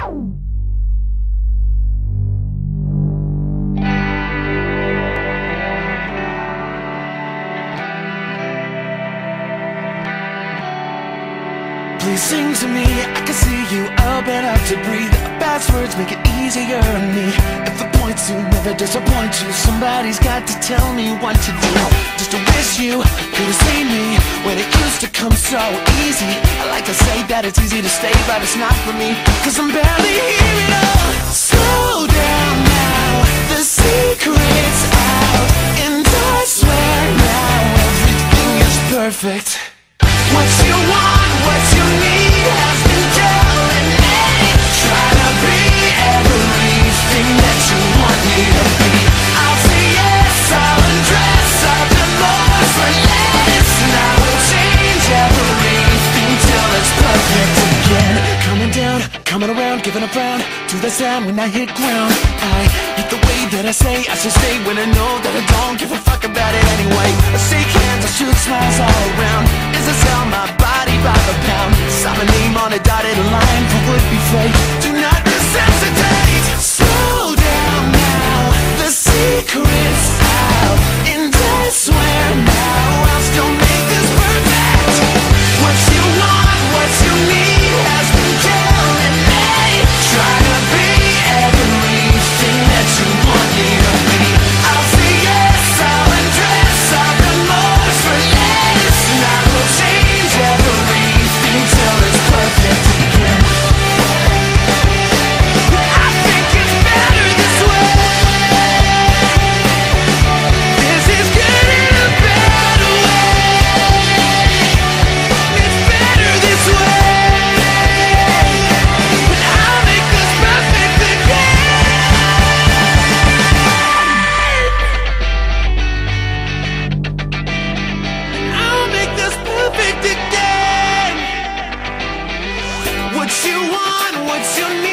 Please sing to me, I can see you up and up to breathe. Passwords make it easier on me. If the points to never disappoint you, somebody's got to tell me what to do. Just to wish you could have seen me when it used to come so easy. I like to say that it's easy to stay, but it's not for me, cause I'm barely here at all. Slow down now, the secret's out, and I swear now everything is perfect. What you want, what you need has been telling me. Try to be everything that you want me to be. I'll say yes, I'll undress, I'll do more for less, and I will change everything till it's perfect again. Coming down, coming around, giving a frown to the sound when I hit ground. I hit the way that I say I should stay when I know that I don't give a fuck about it anyway. I shake hands, I shoot smiles all around. Is I sell my body by the pound? Sign my name on a dotted line for would-be fake. Do not necessitate. Slow down now, the secret's out, and I swear now I'll still make this perfect. What you want, what you need has been telling me. Try to be everything that you want me to be. I'll say yes, I'll undress, I'll remorse for less, and I will change everything till it's perfect again. I think it's better this way. This is good in a better way. It's better this way. But I'll make this perfect again. I'll make this perfect again. What you want, what you need